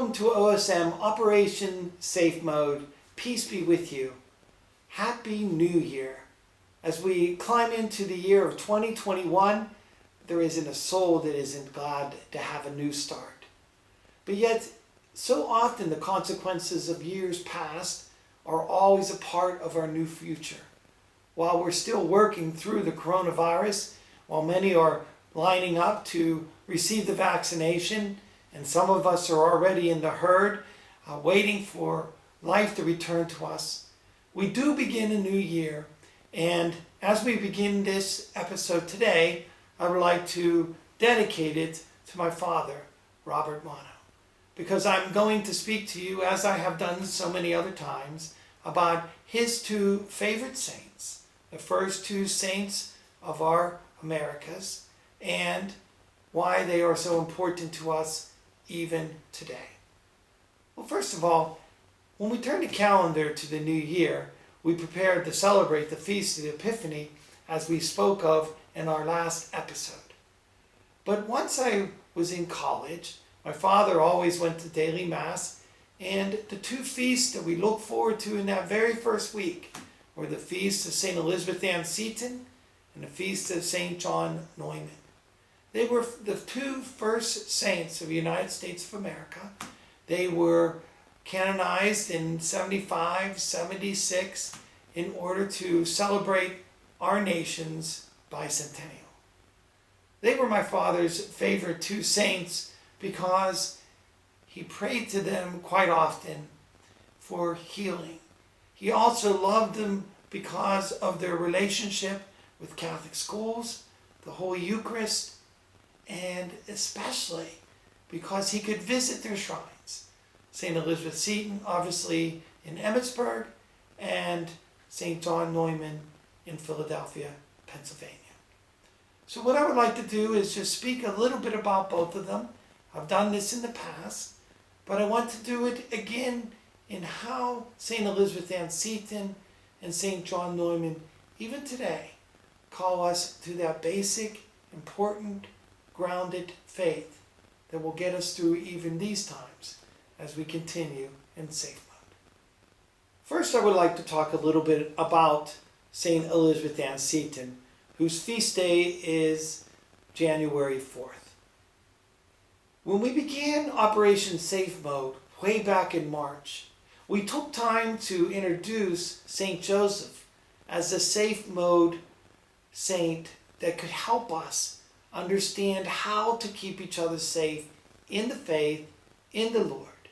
Welcome to OSM Operation Safe Mode. Peace be with you. Happy New Year. As we climb into the year of 2021, there isn't a soul that isn't glad to have a new start. But yet, so often the consequences of years past are always a part of our new future. While we're still working through the coronavirus, while many are lining up to receive the vaccination, and some of us are already in the herd, waiting for life to return to us, we do begin a new year. And as we begin this episode today, I would like to dedicate it to my father, Robert Mono, because I'm going to speak to you, as I have done so many other times, about his two favorite saints, the first two saints of our Americas, and why they are so important to us even today. Well, first of all, when we turn the calendar to the new year, we prepare to celebrate the Feast of the Epiphany, as we spoke of in our last episode. But once I was in college, my father always went to daily Mass, and the two feasts that we look forward to in that very first week were the Feast of St. Elizabeth Ann Seton and the Feast of St. John Neumann. They were the two first saints of the United States of America. They were canonized in 75, 76 in order to celebrate our nation's bicentennial. They were my father's favorite two saints because he prayed to them quite often for healing. He also loved them because of their relationship with Catholic schools, the Holy Eucharist, and especially because he could visit their shrines. St. Elizabeth Seton, obviously in Emmitsburg, and St. John Neumann in Philadelphia, Pennsylvania. So what I would like to do is just speak a little bit about both of them. I've done this in the past, but I want to do it again in how St. Elizabeth Ann Seton and St. John Neumann, even today, call us to that basic, important, grounded faith that will get us through even these times as we continue in safe mode. First, I would like to talk a little bit about St. Elizabeth Ann Seton, whose feast day is January 4th. When we began Operation Safe Mode way back in March, we took time to introduce St. Joseph as a safe mode saint that could help us understand how to keep each other safe in the faith, in the Lord.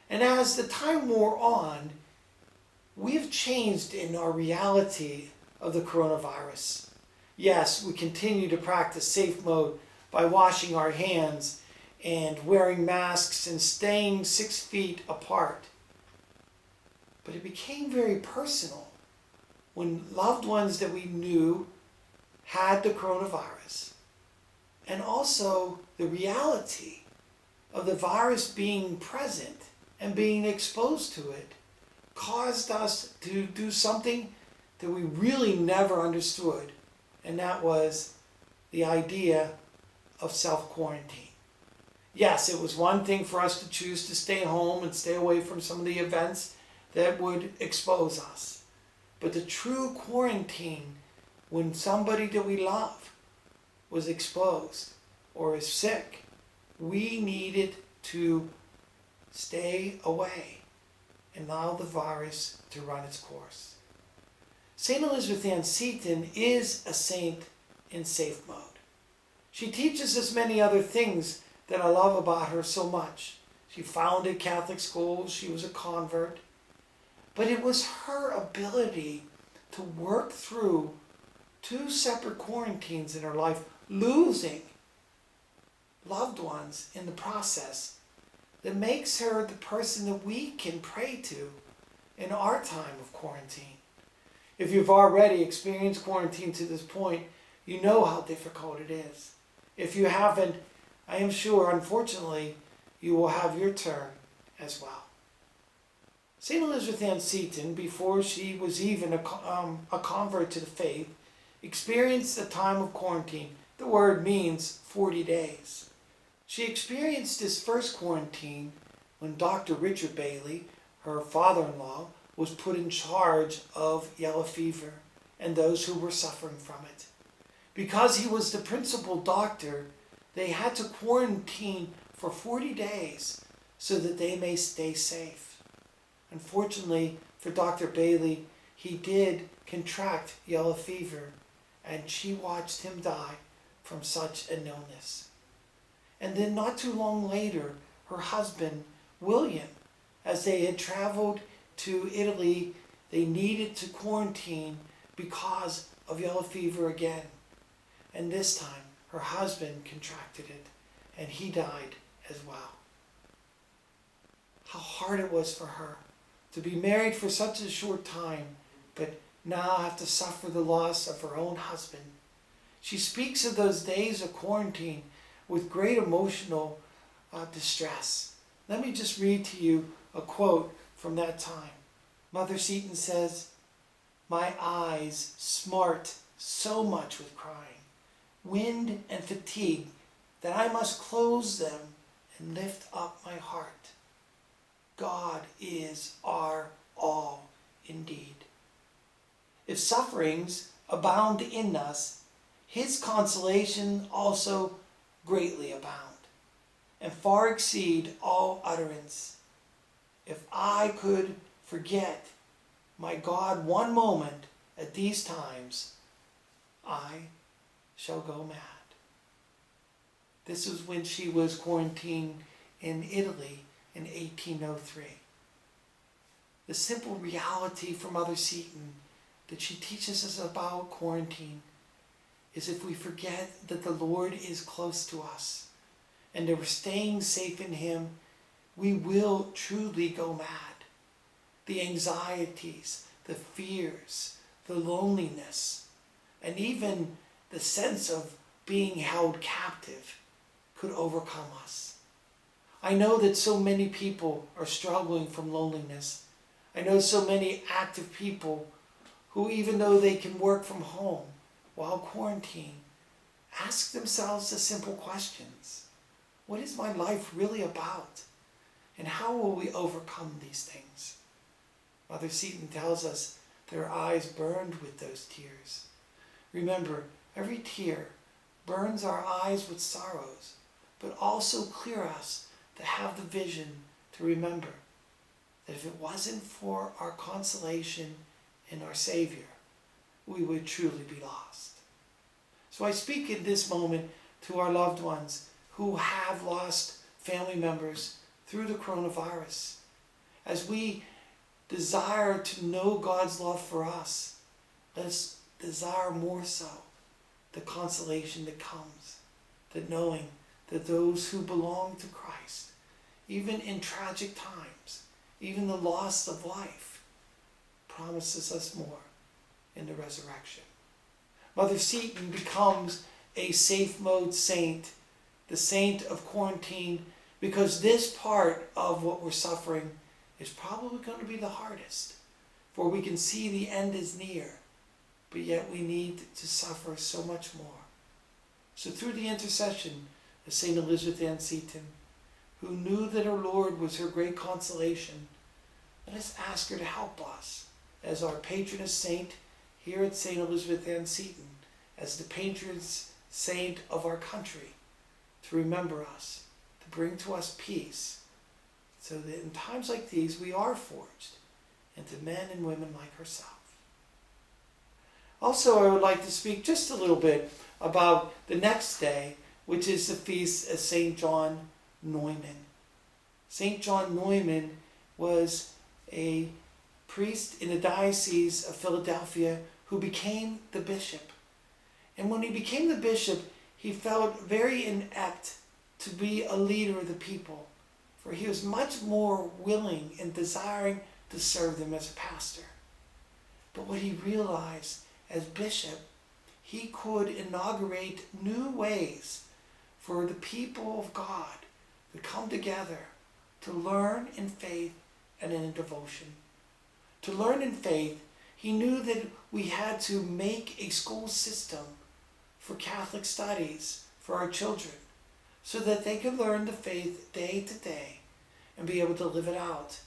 And as the time wore on, we've changed in our reality of the coronavirus. Yes, we continue to practice safe mode by washing our hands and wearing masks and staying 6 feet apart. But it became very personal when loved ones that we knew had the coronavirus. And also the reality of the virus being present and being exposed to it caused us to do something that we really never understood, and that was the idea of self-quarantine. Yes, it was one thing for us to choose to stay home and stay away from some of the events that would expose us. But the true quarantine, when somebody that we love was exposed or is sick, we needed to stay away and allow the virus to run its course. St. Elizabeth Ann Seton is a saint in safe mode. She teaches us many other things that I love about her so much. She founded Catholic schools, she was a convert, but it was her ability to work through two separate quarantines in her life, losing loved ones in the process, that makes her the person that we can pray to in our time of quarantine. If you've already experienced quarantine to this point, you know how difficult it is. If you haven't, I am sure, unfortunately, you will have your turn as well. St. Elizabeth Ann Seton, before she was even a convert to the faith, experienced a time of quarantine. The word means 40 days. She experienced this first quarantine when Dr. Richard Bailey, her father-in-law, was put in charge of yellow fever and those who were suffering from it. Because he was the principal doctor, they had to quarantine for 40 days so that they may stay safe. Unfortunately for Dr. Bailey, he did contract yellow fever, and she watched him die from such an illness. And then not too long later, her husband, William, as they had traveled to Italy, they needed to quarantine because of yellow fever again. And this time, her husband contracted it, and he died as well. How hard it was for her to be married for such a short time, but now have to suffer the loss of her own husband. She speaks of those days of quarantine with great emotional distress. Let me just read to you a quote from that time. Mother Seton says, "My eyes smart so much with crying, wind and fatigue, that I must close them and lift up my heart. God is our all indeed. If sufferings abound in us, his consolation also greatly abound, and far exceed all utterance. If I could forget my God one moment at these times, I shall go mad." This was when she was quarantined in Italy in 1803. The simple reality for Mother Seton that she teaches us about quarantine is if we forget that the Lord is close to us and that we're staying safe in him, we will truly go mad. The anxieties, the fears, the loneliness, and even the sense of being held captive could overcome us. I know that so many people are struggling from loneliness. I know so many active people who, even though they can work from home while quarantined, ask themselves the simple questions. What is my life really about? And how will we overcome these things? Mother Seton tells us that her eyes burned with those tears. Remember, every tear burns our eyes with sorrows, but also clear us to have the vision to remember that if it wasn't for our consolation in our Savior, we would truly be lost. So I speak in this moment to our loved ones who have lost family members through the coronavirus. As we desire to know God's love for us, let us desire more so the consolation that comes, that knowing that those who belong to Christ, even in tragic times, even the loss of life, promises us more in the resurrection. Mother Seton becomes a safe mode saint, the saint of quarantine, because this part of what we're suffering is probably going to be the hardest, for we can see the end is near, but yet we need to suffer so much more. So through the intercession of St. Elizabeth Ann Seton, who knew that her Lord was her great consolation, let us ask her to help us as our patroness saint here at St. Elizabeth Ann Seton, as the patron saint of our country, to remember us, to bring to us peace, so that in times like these we are forged into men and women like herself. Also, I would like to speak just a little bit about the next day, which is the feast of St. John Neumann. St. John Neumann was a priest in the Diocese of Philadelphia who became the bishop. And when he became the bishop, he felt very inept to be a leader of the people, for he was much more willing and desiring to serve them as a pastor. But what he realized as bishop, he could inaugurate new ways for the people of God to come together to learn in faith and in devotion. To learn in faith, he knew that we had to make a school system for Catholic studies for our children so that they could learn the faith day to day and be able to live it out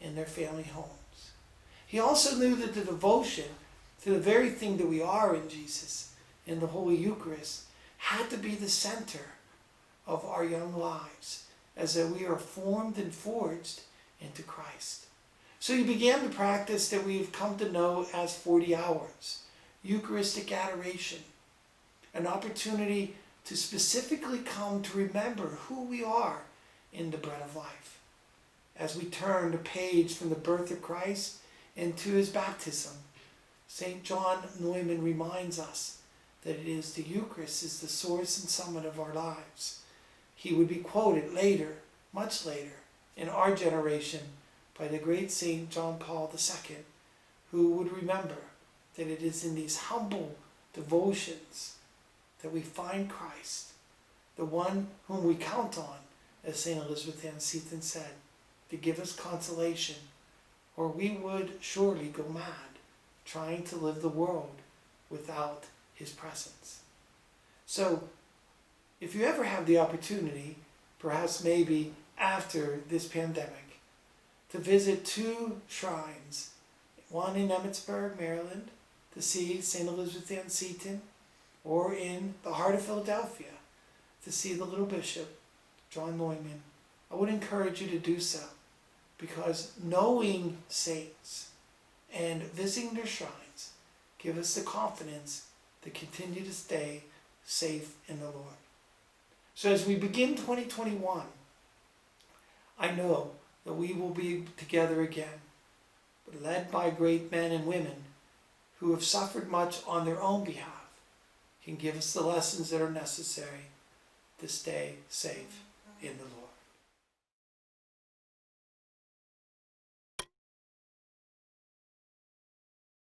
in their family homes. He also knew that the devotion to the very thing that we are in Jesus, in the Holy Eucharist, had to be the center of our young lives as we are formed and forged into Christ. So he began the practice that we've come to know as 40 hours, Eucharistic adoration, an opportunity to specifically come to remember who we are in the bread of life. As we turn the page from the birth of Christ into his baptism, St. John Neumann reminds us that it is the Eucharist is the source and summit of our lives. He would be quoted later, much later, in our generation by the great St. John Paul II, who would remember that it is in these humble devotions that we find Christ, the one whom we count on, as St. Elizabeth Ann Seton said, to give us consolation, or we would surely go mad trying to live the world without his presence. So, if you ever have the opportunity, perhaps maybe after this pandemic, to visit 2 shrines, one in Emmitsburg, Maryland, to see St. Elizabeth Ann Seton, or in the heart of Philadelphia, to see the little bishop, John Neumann, I would encourage you to do so, because knowing saints and visiting their shrines give us the confidence to continue to stay safe in the Lord. So as we begin 2021, I know that we will be together again, but led by great men and women who have suffered much on their own behalf, can give us the lessons that are necessary to stay safe in the Lord.